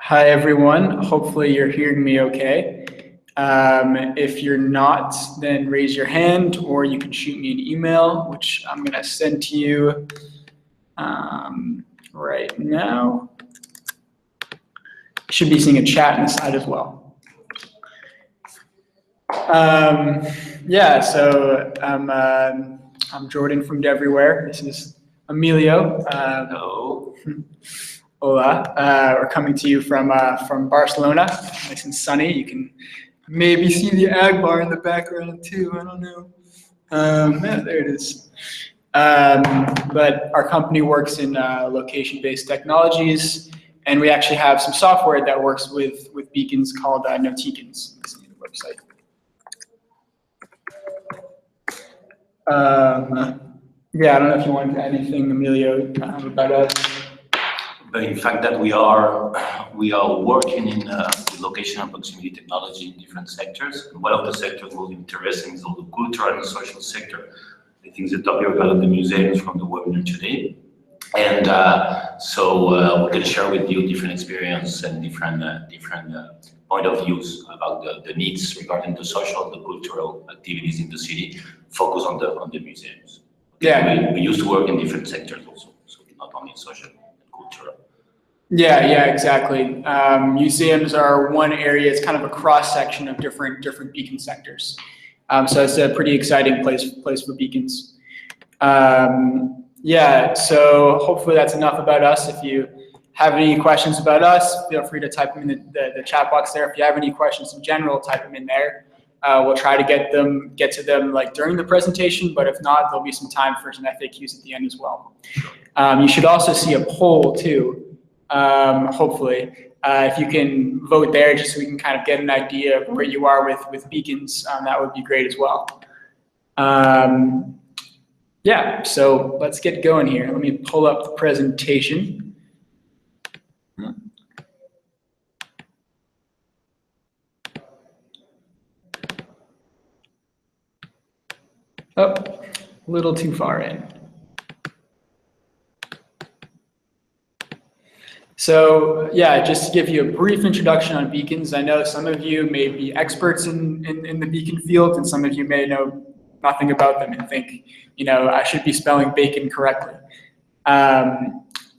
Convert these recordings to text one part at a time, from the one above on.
Hi, everyone. Hopefully you're hearing me okay. If you're not, then raise your hand or you can shoot me an email, which I'm going to send to you right now. You should be seeing a chat in the side as well. So I'm Jordan from Devryware. This is Emilio. Hello. Hola. We're coming to you from Barcelona. Nice and sunny. You can maybe see the ag bar in the background too. I don't know. Yeah, there it is. But our company works in location-based technologies, and we actually have some software that works with beacons called Notikins. This is the website. Yeah, I don't know if you want to add anything, Emilio, about us. But in fact, that we are working in with location and proximity technology in different sectors. And one of the sectors most interesting is all the cultural and social sector. I think the topic about the museums from the webinar today. And we're going to share with you different experience and different point of views about the needs regarding the social, the cultural activities in the city. Focus on the museums. Yeah, we used to work in different sectors also, so not only social and cultural. Yeah, exactly. Museums are one area. It's kind of a cross section of different beacon sectors. So it's a pretty exciting place for beacons. So hopefully that's enough about us. If you have any questions about us, feel free to type them in the chat box there. If you have any questions in general, type them in there. We'll try to get to them like during the presentation, but if not, there'll be some time for some FAQs at the end as well. You should also see a poll too. Hopefully, if you can vote there, just so we can kind of get an idea of where you are with beacons, that would be great as well. So let's get going here. Let me pull up the presentation. Oh, a little too far in. So just to give you a brief introduction on beacons, I know some of you may be experts in the beacon field, and some of you may know nothing about them and think, I should be spelling bacon correctly.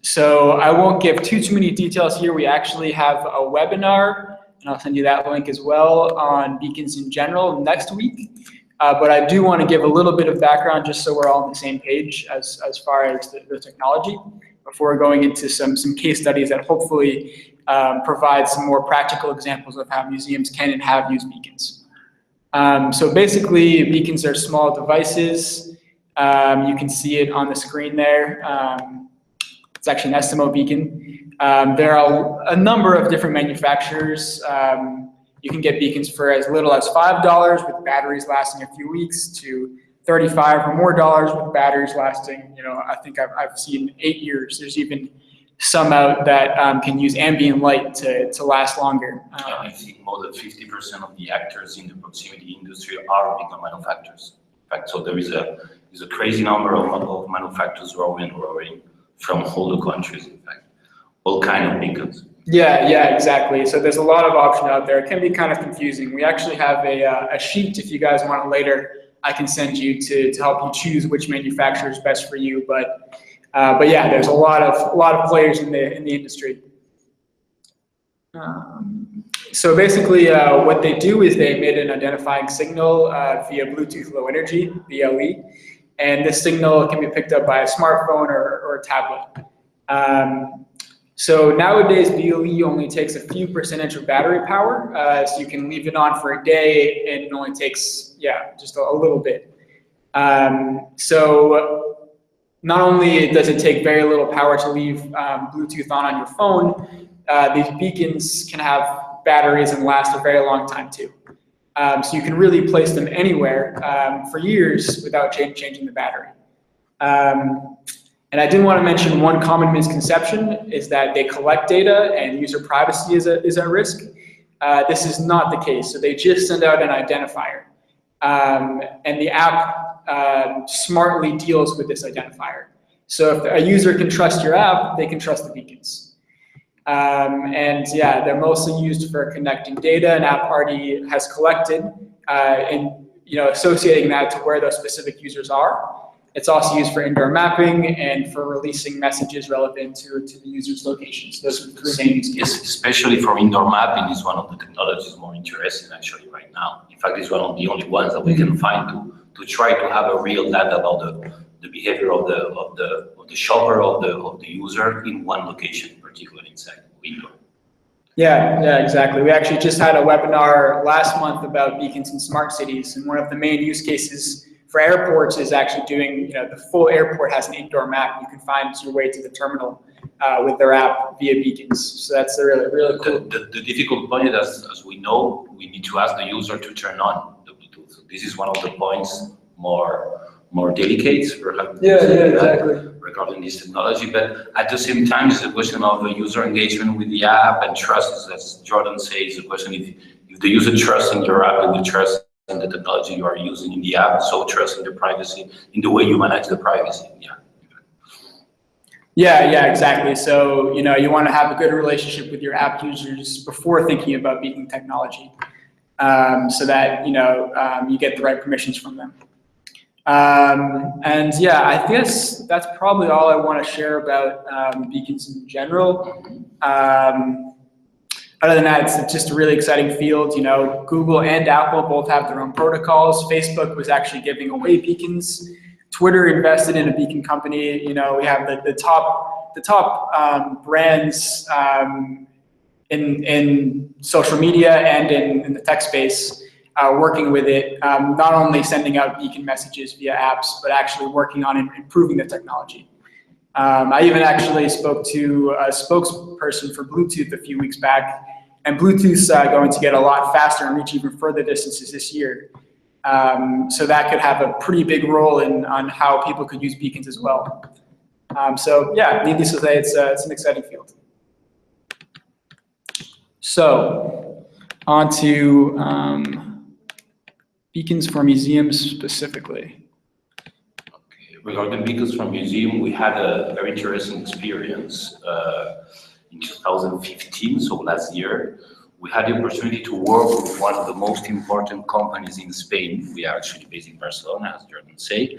So I won't give too many details here. We actually have a webinar, and I'll send you that link as well, on beacons in general next week. But I do want to give a little bit of background just so we're all on the same page as far as the technology, before going into some case studies that hopefully provide some more practical examples of how museums can and have used beacons. So basically, beacons are small devices. You can see it on the screen there. It's actually an Estimo beacon. There are a number of different manufacturers. You can get beacons for as little as $5 with batteries lasting a few weeks to $35 or more with batteries lasting, I think I've seen 8 years. There's even some out that can use ambient light to last longer. I think more than 50% of the actors in the proximity industry are beacon manufacturers. In fact, so there's a crazy number of manufacturers growing from all the countries, in fact, all kind of beacons. Yeah, exactly. So there's a lot of options out there. It can be kind of confusing. We actually have a sheet, if you guys want it later, I can send you to help you choose which manufacturer is best for you. But yeah, there's a lot of players in the industry. So basically, what they do is they emit an identifying signal via Bluetooth Low Energy (BLE), and this signal can be picked up by a smartphone or a tablet. So nowadays, BLE only takes a few percentage of battery power, so you can leave it on for a day, and it only takes, just a little bit. So not only does it take very little power to leave Bluetooth on your phone, these beacons can have batteries and last a very long time too. So you can really place them anywhere for years without changing the battery. And I did want to mention one common misconception is that they collect data and user privacy is at risk. This is not the case. So they just send out an identifier. And the app smartly deals with this identifier. So if a user can trust your app, they can trust the beacons. And yeah, they're mostly used for connecting data, and App Party has collected and associating that to where those specific users are. It's also used for indoor mapping and for releasing messages relevant to the user's location. So those are the three main use cases. Yes, especially for indoor mapping is one of the technologies more interesting actually right now. In fact, it's one of the only ones that we can find to try to have a real data about the behavior of the shopper, of the user in one location, particularly inside indoor. Yeah, exactly. We actually just had a webinar last month about beacons in smart cities, and one of the main use cases for airports is actually doing, the full airport has an indoor map. You can find your way to the terminal with their app via beacons. So that's really, really cool. The difficult point is, as we know, we need to ask the user to turn on the Bluetooth. So this is one of the points more delicate, perhaps. Yeah, exactly. Regarding this technology, but at the same time, it's a question of user engagement with the app and trust. As Jordan says, the question if the user trusts in your app, they will trust in the technology you are using in the app, so trust in the privacy, in the way you manage the privacy. Yeah, exactly. So, you want to have a good relationship with your app users before thinking about beacon technology, so that, you get the right permissions from them. And yeah, I guess that's probably all I want to share about beacons in general. Other than that, it's just a really exciting field. Google and Apple both have their own protocols. Facebook was actually giving away beacons. Twitter invested in a beacon company. We have the top brands in social media and in the tech space working with it, not only sending out beacon messages via apps, but actually working on improving the technology. I even actually spoke to a spokesperson for Bluetooth a few weeks back, and Bluetooth's going to get a lot faster and reach even further distances this year. So that could have a pretty big role on how people could use beacons as well. So yeah, needless to say, it's an exciting field. So on to beacons for museums specifically. Regarding beacons from museum, we had a very interesting experience in 2015, so last year. We had the opportunity to work with one of the most important companies in Spain. We are actually based in Barcelona, as Jordan said,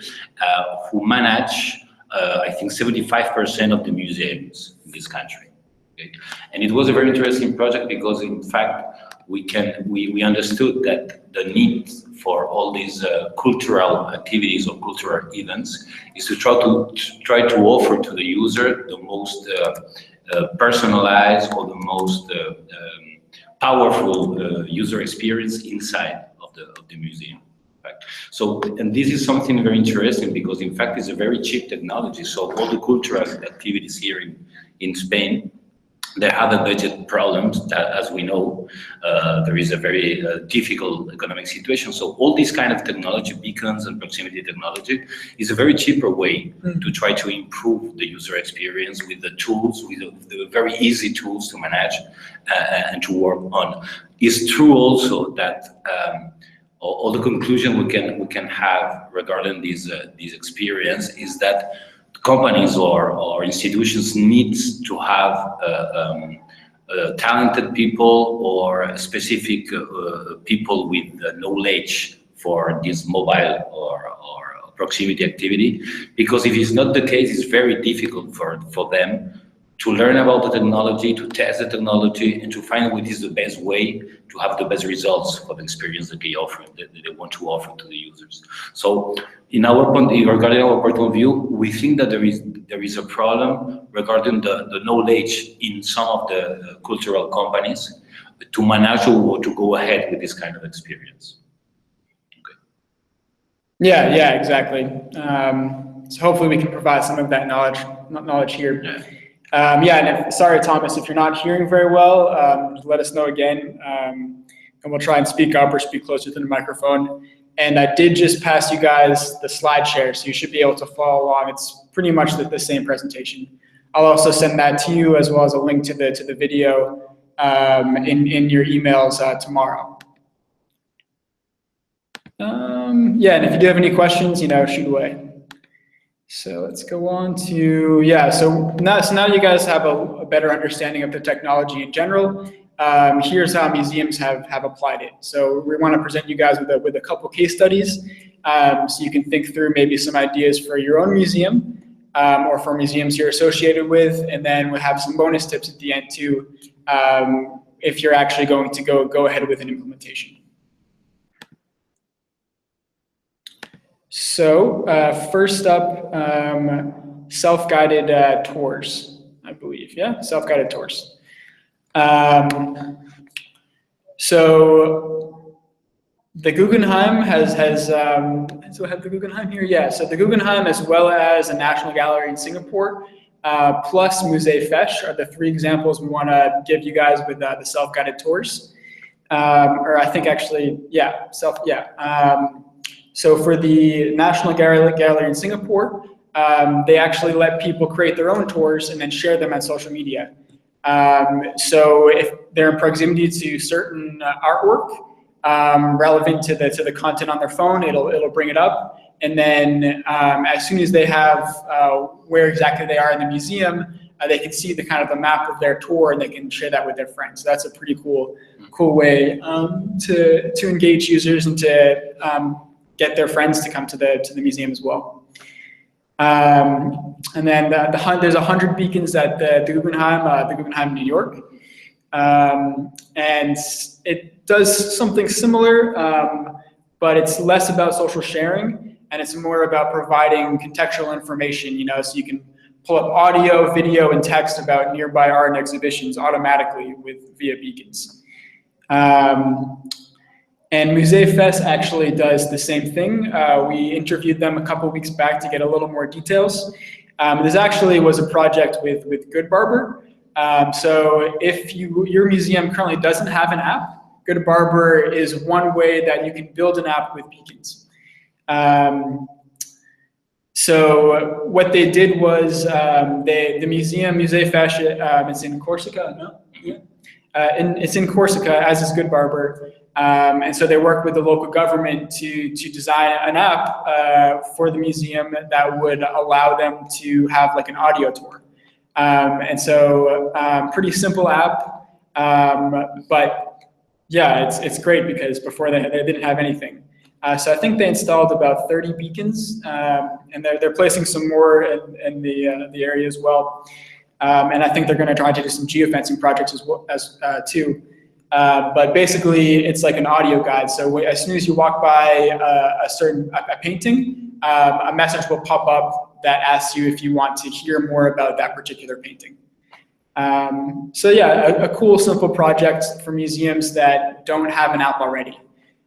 who manage, I think, 75% of the museums in this country. Okay? And it was a very interesting project because, in fact, we understood that the need for all these cultural activities or cultural events is to try to offer to the user the most personalized or the most powerful user experience inside of the museum. So, and this is something very interesting because, in fact, it's a very cheap technology. So all the cultural activities here in Spain, they have a budget problems that, as we know, there is a very difficult economic situation. So all this kind of technology, beacons and proximity technology, is a very cheaper way to try to improve the user experience with the tools, with the very easy tools to manage and to work on. It's true also that all the conclusion we can have regarding this experience is that companies or institutions needs to have talented people or specific people with knowledge for this mobile or proximity activity, because if it's not the case, it's very difficult for them to learn about the technology, to test the technology, and to find what is the best way to have the best results for the experience that they want to offer to the users. So, regarding our point of view, we think that there is a problem regarding the knowledge in some of the cultural companies to manage or to go ahead with this kind of experience. Okay. Yeah, exactly. So hopefully we can provide some of that knowledge here. Yeah. And sorry, Thomas, if you're not hearing very well, just let us know again, and we'll try and speak up or speak closer to the microphone. And I did just pass you guys the slide share, so you should be able to follow along. It's pretty much the same presentation. I'll also send that to you as well as a link to the video in your emails tomorrow. And if you do have any questions, shoot away. So let's go on to, yeah, so now you guys have a better understanding of the technology in general. Here's how museums have applied it. So we want to present you guys with a couple case studies, so you can think through maybe some ideas for your own museum, or for museums you're associated with, and then we'll have some bonus tips at the end too, if you're actually going to go ahead with an implementation. So first up, self-guided tours, I believe. Yeah, self-guided tours. So the Guggenheim so I have the Guggenheim here. Yeah, so the Guggenheim, as well as the National Gallery in Singapore, plus Musée Fesch are the three examples we want to give you guys with the self-guided tours. Or I think actually, yeah, so for the National Gallery in Singapore, they actually let people create their own tours and then share them on social media. So if they're in proximity to certain artwork relevant to the content on their phone, it'll bring it up. And then as soon as they have where exactly they are in the museum, they can see the kind of the map of their tour, and they can share that with their friends. So that's a pretty cool way to engage users and to get their friends to come to the museum as well. And then there's 100 beacons at the Guggenheim, New York. And it does something similar, but it's less about social sharing, and it's more about providing contextual information, so you can pull up audio, video, and text about nearby art and exhibitions automatically via beacons. And Musée Fesch actually does the same thing. We interviewed them a couple weeks back to get a little more details. This actually was a project with Goodbarber. So if your museum currently doesn't have an app, Goodbarber is one way that you can build an app with beacons. So what they did was the museum, Musée Fesch, it's in Corsica, no? Yeah. It's in Corsica, as is Goodbarber. And so they worked with the local government to design an app for the museum that would allow them to have like an audio tour. And so pretty simple app, but yeah, it's great because before they didn't have anything. So I think they installed about 30 beacons, and they're placing some more in the area as well. And I think they're going to try to do some geofencing projects as well too. But basically, it's like an audio guide. So as soon as you walk by a painting, a message will pop up that asks you if you want to hear more about that particular painting. So yeah, a cool, simple project for museums that don't have an app already.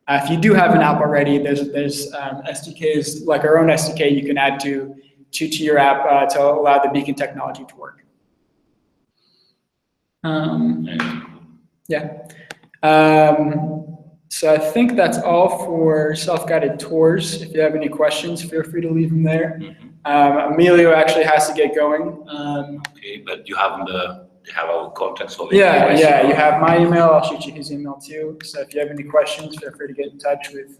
If you do have an app already, there's SDKs, like our own SDK, you can add to your app to allow the beacon technology to work. Yeah. So I think that's all for self-guided tours. If you have any questions, feel free to leave them there. Emilio actually has to get going. Okay, but you have our contacts over here. Yeah, you have my email. I'll shoot you his email too. So if you have any questions, feel free to get in touch with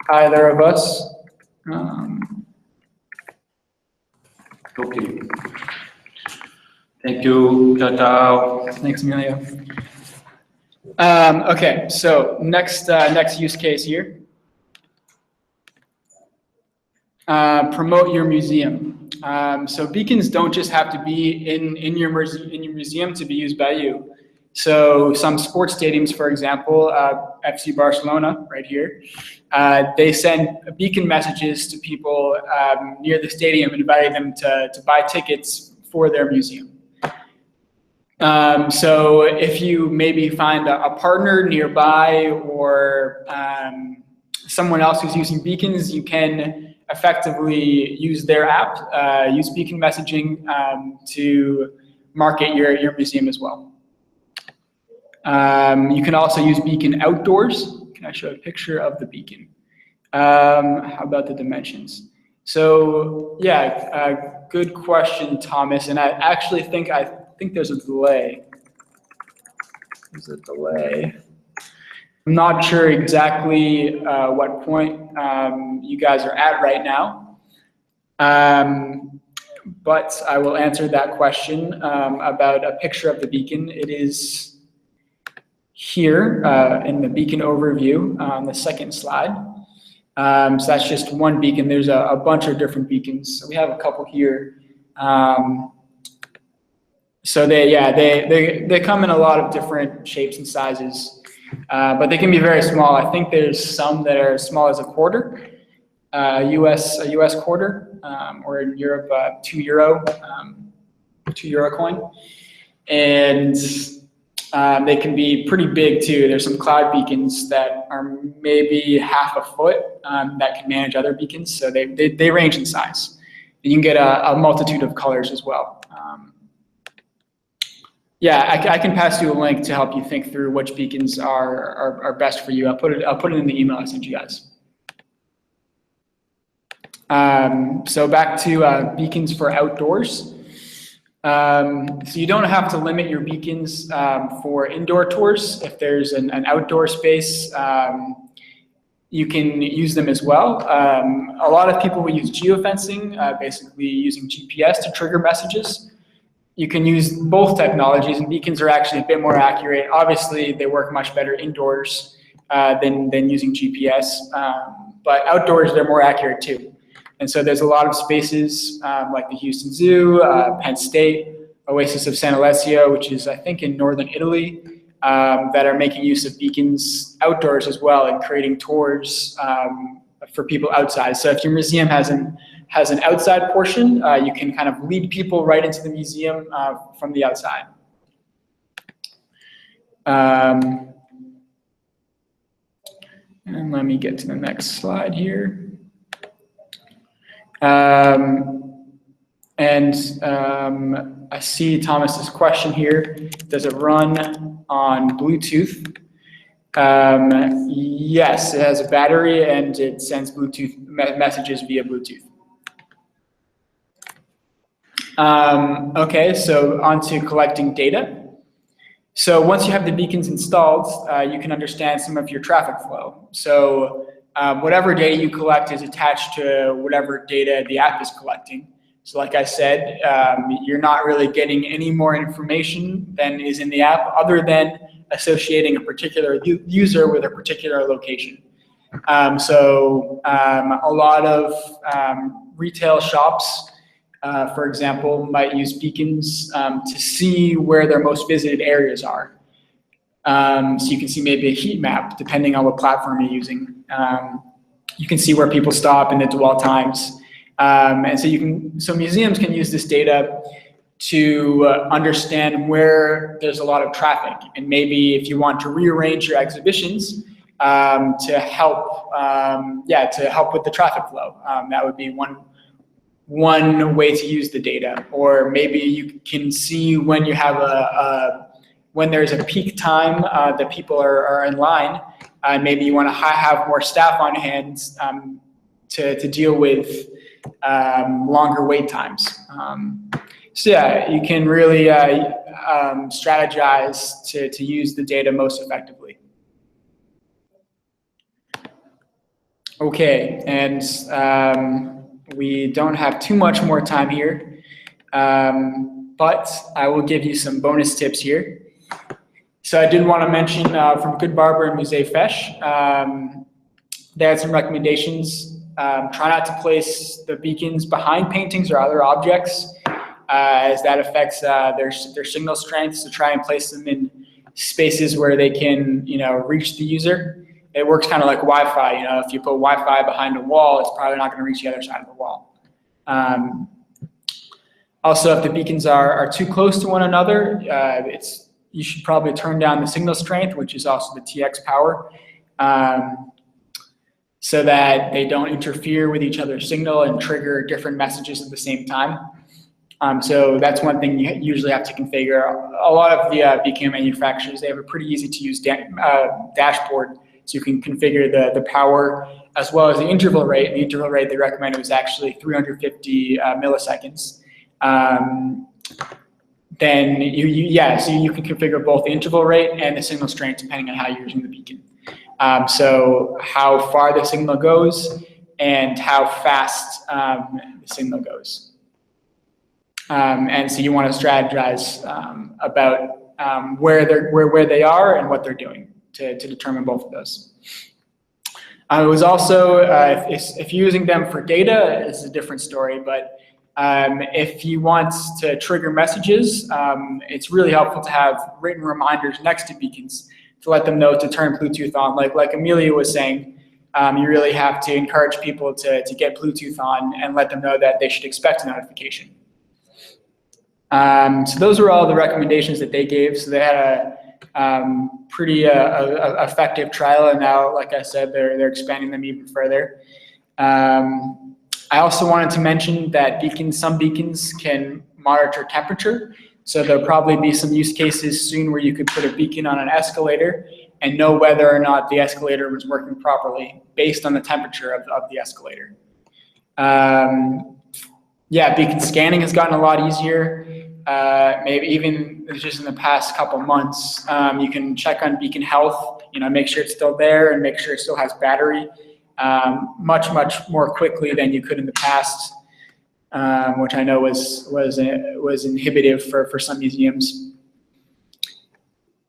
either of us. Okay. Thank you. Ciao, ciao. Thanks, Emilio. Okay, so next use case here. Promote your museum. So beacons don't just have to be in your museum to be used by you. So some sports stadiums, for example, FC Barcelona right here, they send beacon messages to people near the stadium, inviting them to buy tickets for their museum. So if you maybe find a partner nearby or someone else who's using beacons, you can effectively use their app, use beacon messaging to market your museum as well. You can also use beacon outdoors. Can I show a picture of the beacon? How about the dimensions? So yeah, good question, Thomas. And I actually think there's a delay. There's a delay. I'm not sure exactly what point you guys are at right now. But I will answer that question about a picture of the beacon. It is here in the beacon overview on the second slide. So that's just one beacon. There's a bunch of different beacons. So we have a couple here. So they come in a lot of different shapes and sizes, but they can be very small. I think there's some that are as small as a quarter, a US quarter, or in Europe, €2 coin, and they can be pretty big too. There's some cloud beacons that are maybe half a foot that can manage other beacons. So they range in size. And you can get a multitude of colors as well. I can pass you a link to help you think through which beacons are best for you. I'll put it in the email I sent you guys. So back to beacons for outdoors. So you don't have to limit your beacons for indoor tours. If there's an outdoor space, you can use them as well. A lot of people will use geofencing, basically using GPS to trigger messages. You can use both technologies, and beacons are actually a bit more accurate. Obviously, they work much better indoors than using GPS, but outdoors, they're more accurate too. And so there's a lot of spaces like the Houston Zoo, Penn State, Oasis of San Alessio, which is, I think, in northern Italy, that are making use of beacons outdoors as well and creating tours for people outside. So if your museum has an outside portion, you can kind of lead people right into the museum from the outside. And let me get to the next slide here. I see Thomas's question here. Does it run on Bluetooth? Yes, it has a battery and it sends Bluetooth messages via Bluetooth. Okay, so on to collecting data. So once you have the beacons installed, you can understand some of your traffic flow. So whatever data you collect is attached to whatever data the app is collecting. So like I said, you're not really getting any more information than is in the app other than associating a particular user with a particular location. So a lot of retail shops, for example, might use beacons to see where their most visited areas are. So you can see maybe a heat map depending on what platform you're using. You can see where people stop and the dwell times. And so museums can use this data to understand where there's a lot of traffic, and maybe if you want to rearrange your exhibitions to help with the traffic flow, that would be one way to use the data. Or maybe you can see when you have when there's a peak time that people are in line, maybe you want to have more staff on hand to deal with longer wait times. So yeah, you can really strategize to use the data most effectively. Okay, and we don't have too much more time here, but I will give you some bonus tips here. So I did want to mention from Good Barber and Musée Fesch, they had some recommendations. Try not to place the beacons behind paintings or other objects, as that affects their signal strength. So try and place them in spaces where they can, reach the user. It works kind of like Wi-Fi. If you put Wi-Fi behind a wall, it's probably not going to reach the other side of the wall. Also, if the beacons are too close to one another, you should probably turn down the signal strength, which is also the TX power, so that they don't interfere with each other's signal and trigger different messages at the same time. So that's one thing you usually have to configure. A lot of the beacon manufacturers, they have a pretty easy to use dashboard, so you can configure the power as well as the interval rate. The interval rate they recommended was actually 350 milliseconds. Then so you can configure both the interval rate and the signal strength depending on how you're using the beacon. So how far the signal goes and how fast the signal goes. And so you want to strategize about where they are and what they're doing to determine both of those. It was also, if you're using them for data, it's a different story, but if you want to trigger messages, it's really helpful to have written reminders next to beacons to let them know to turn Bluetooth on. Like Amelia was saying, you really have to encourage people to get Bluetooth on and let them know that they should expect a notification. So those were all the recommendations that they gave. So they had a pretty effective trial, and now, like I said, they're expanding them even further. I also wanted to mention that some beacons can monitor temperature. So there'll probably be some use cases soon where you could put a beacon on an escalator and know whether or not the escalator was working properly based on the temperature of the escalator. Yeah, beacon scanning has gotten a lot easier. Maybe even just in the past couple months, you can check on beacon health, make sure it's still there and make sure it still has battery much more quickly than you could in the past, which I know was inhibitive for some museums.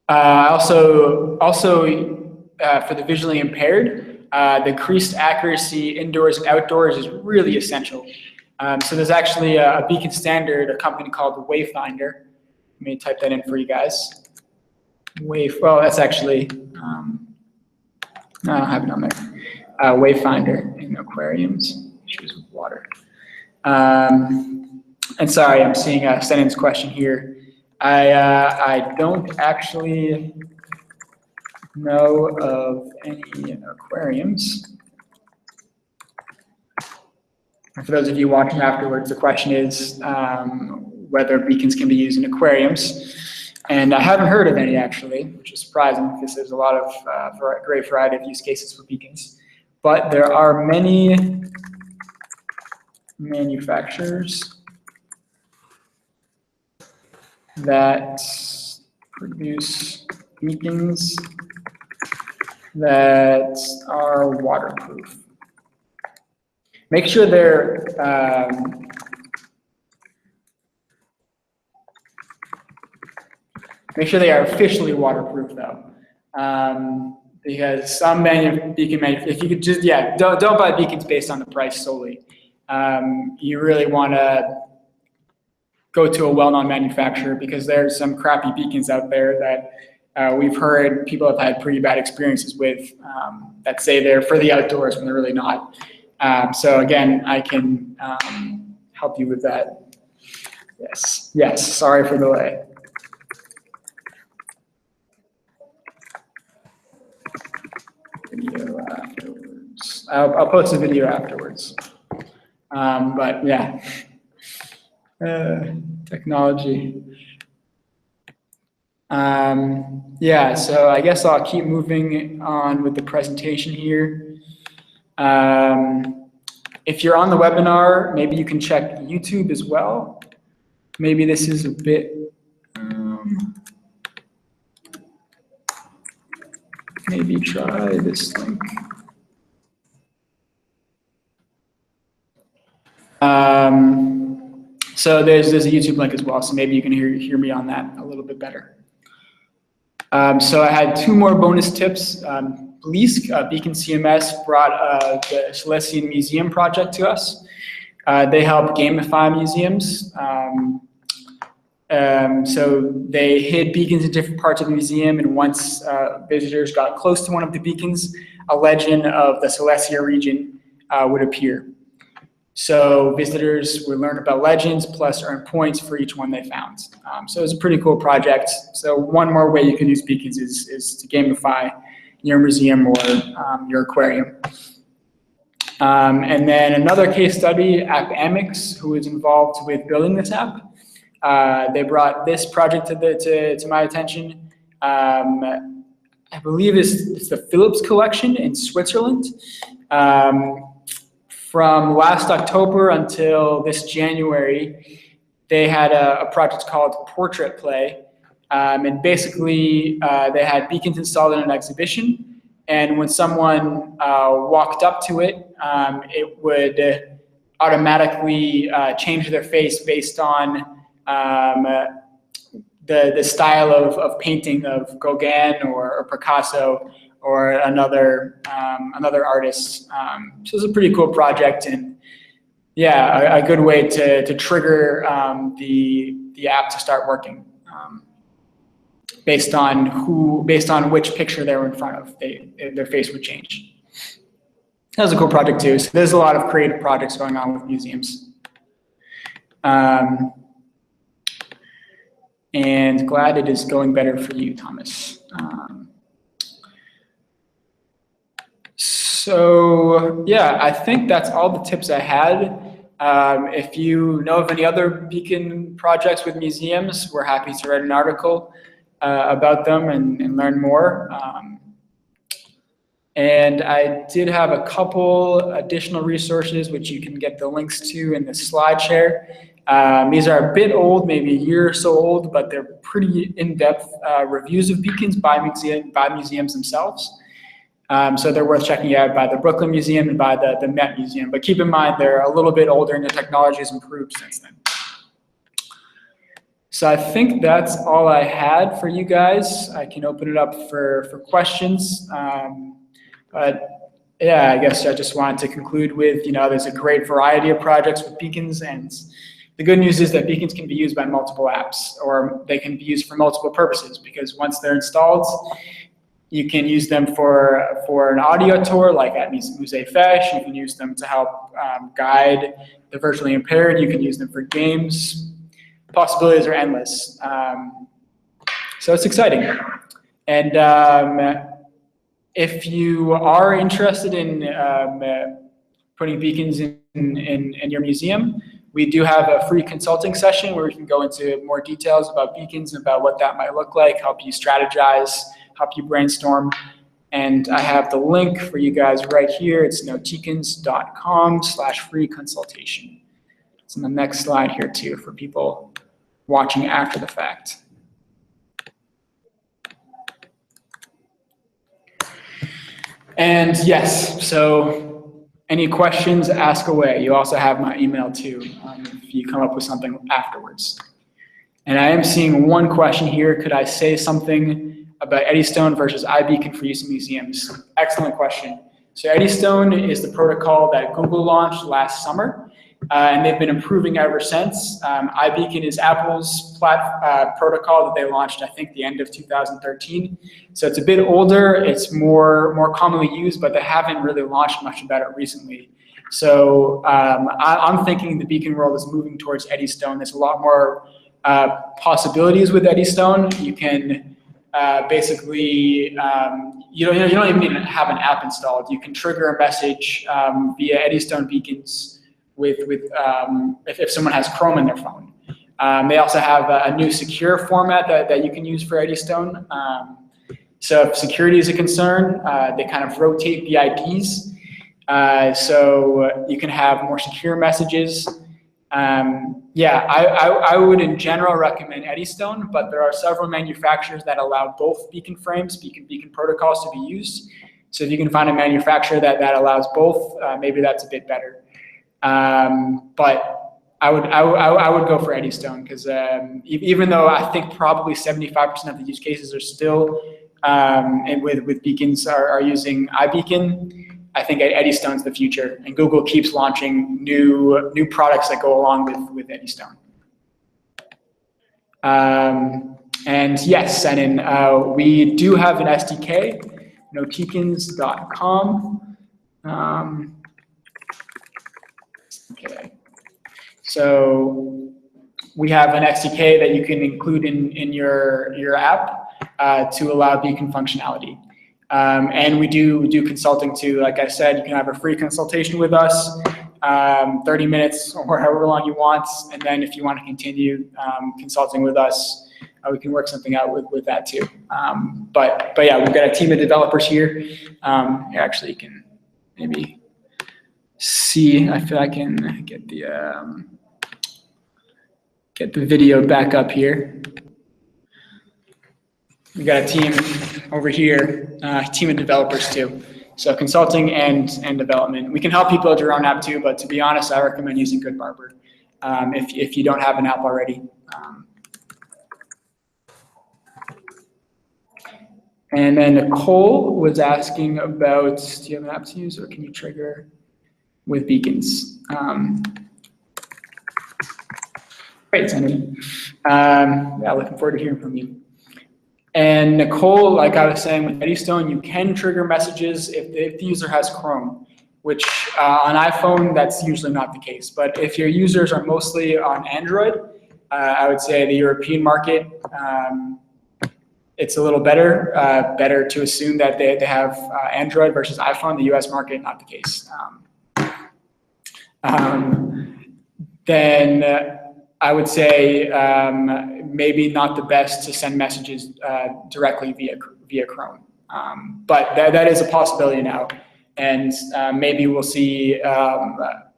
Also for the visually impaired, the increased accuracy indoors and outdoors is really essential. So there's actually a beacon standard, a company called Wayfinder. Let me type that in for you guys. Well, that's actually, no, I don't have it on there. Wayfinder in aquariums, issues with water. And sorry, I'm seeing a sentence question here. I don't actually know of any aquariums. And for those of you watching afterwards, the question is whether beacons can be used in aquariums. And I haven't heard of any, actually, which is surprising because there's a lot of great variety of use cases for beacons. But there are many manufacturers that produce beacons that are waterproof. Make sure they're they are officially waterproof, though, because some beacon if you could just don't buy beacons based on the price solely. You really want to go to a well-known manufacturer because there's some crappy beacons out there that we've heard people have had pretty bad experiences with that say they're for the outdoors when they're really not. So again, I can help you with that. Yes, sorry for the delay. Video afterwards. I'll post a video afterwards. But yeah, technology. Yeah, so I guess I'll keep moving on with the presentation here. If you're on the webinar, maybe you can check YouTube as well. Maybe this is a bit, maybe try this link. So there's a YouTube link as well, so maybe you can hear me on that a little bit better. So I had two more bonus tips. Blisk, Beacon CMS, brought the Silesian Museum project to us. They help gamify museums. So they hid beacons in different parts of the museum, and once visitors got close to one of the beacons, a legend of the Silesia region would appear. So visitors would learn about legends plus earn points for each one they found. So it was a pretty cool project. So one more way you can use beacons is to gamify your museum or your aquarium. And then another case study, AppAmix, who is involved with building this app. They brought this project to my attention. I believe it's the Philips collection in Switzerland. From last October until this January, they had a project called Portrait Play. And basically, they had beacons installed in an exhibition. And when someone walked up to it, it would automatically change their face based on the style of painting of Gauguin or Picasso or another artist. So it's a pretty cool project, and yeah, a good way to trigger the app to start working based on which picture they were in front of. Their face would change. That was a cool project too. So there's a lot of creative projects going on with museums. And glad it is going better for you, Thomas. So yeah, I think that's all the tips I had. If you know of any other Beacon projects with museums, we're happy to write an article about them and learn more. And I did have a couple additional resources which you can get the links to in the slide share. These are a bit old, maybe a year or so old, but they're pretty in-depth reviews of beacons by museums themselves. So they're worth checking out by the Brooklyn Museum and by the Met Museum. But keep in mind, they're a little bit older and the technology has improved since then. So I think that's all I had for you guys. I can open it up for questions. But yeah, I guess I just wanted to conclude with, there's a great variety of projects with beacons, and the good news is that beacons can be used by multiple apps, or they can be used for multiple purposes, because once they're installed, you can use them for an audio tour, like at Musée Fesch. You can use them to help guide the virtually impaired. You can use them for games. Possibilities are endless. So it's exciting. And if you are interested in putting beacons in your museum, we do have a free consulting session where we can go into more details about beacons and about what that might look like, help you strategize, help you brainstorm. And I have the link for you guys right here. It's noteekins.com/free consultation. It's on the next slide here too for people watching after the fact. And yes, so any questions, ask away. You also have my email too, if you come up with something afterwards. And I am seeing one question here. Could I say something about Eddystone versus iBeacon for use in museums? Excellent question. So Eddystone is the protocol that Google launched last summer, and they've been improving ever since. iBeacon is Apple's protocol that they launched, I think, the end of 2013. So it's a bit older, it's more commonly used, but they haven't really launched much about it recently. So I'm thinking the beacon world is moving towards Eddystone. There's a lot more possibilities with Eddystone. You can basically, you don't even need to have an app installed. You can trigger a message via Eddystone beacons if someone has Chrome in their phone. They also have a new secure format that you can use for Eddystone. So if security is a concern, they kind of rotate the IDs. So you can have more secure messages. Yeah, I would in general recommend Eddystone, but there are several manufacturers that allow both beacon frames, beacon protocols to be used. So if you can find a manufacturer that allows both, maybe that's a bit better. But I would go for Eddystone because even though I think probably 75% of the use cases are still and with beacons are using iBeacon, I think Eddystone's the future, and Google keeps launching new products that go along with Eddystone. And yes, and we do have an SDK, noteekins.com. Okay, so we have an SDK that you can include in your app to allow beacon functionality. And we do consulting too. Like I said, you can have a free consultation with us, 30 minutes or however long you want. And then if you want to continue consulting with us, we can work something out with that too. But yeah, we've got a team of developers here. Actually, you can maybe see if I can get the video back up here. We got a team over here, a team of developers too. So consulting and development. We can help you build your own app too, but to be honest, I recommend using GoodBarber if you don't have an app already. And then Nicole was asking about, do you have an app to use or can you trigger with beacons? Great, Sandy. Yeah, looking forward to hearing from you. And Nicole, like I was saying with Eddystone, you can trigger messages if the user has Chrome, which on iPhone, that's usually not the case. But if your users are mostly on Android, I would say the European market, it's a little better to assume that they have Android versus iPhone. The US market, not the case. Then I would say maybe not the best to send messages directly via Chrome. But that is a possibility now. And maybe we'll see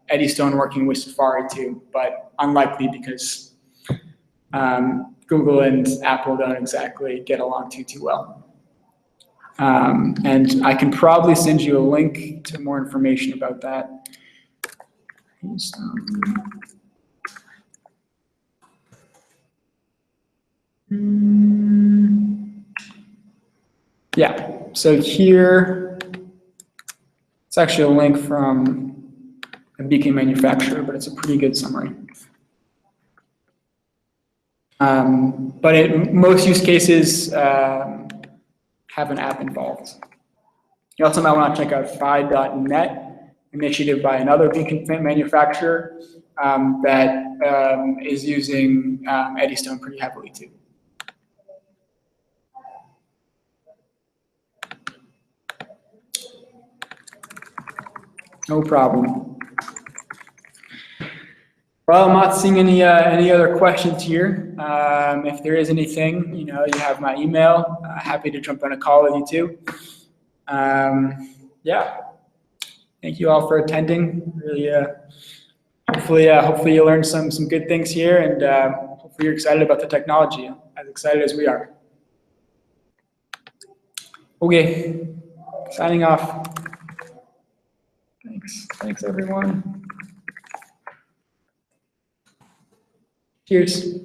Eddystone working with Safari too, but unlikely because Google and Apple don't exactly get along too well. And I can probably send you a link to more information about that. Yeah, so here, it's actually a link from a beacon manufacturer, but it's a pretty good summary. But in most use cases have an app involved. You also might want to check out Fi.net, initiative by another beacon manufacturer that is using Eddystone pretty heavily too. No problem. Well, I'm not seeing any other questions here. If there is anything, you have my email. Happy to jump on a call with you too. Yeah. Thank you all for attending. Really, hopefully you learned some good things here, and hopefully you're excited about the technology, as excited as we are. Okay, signing off. Thanks everyone. Cheers.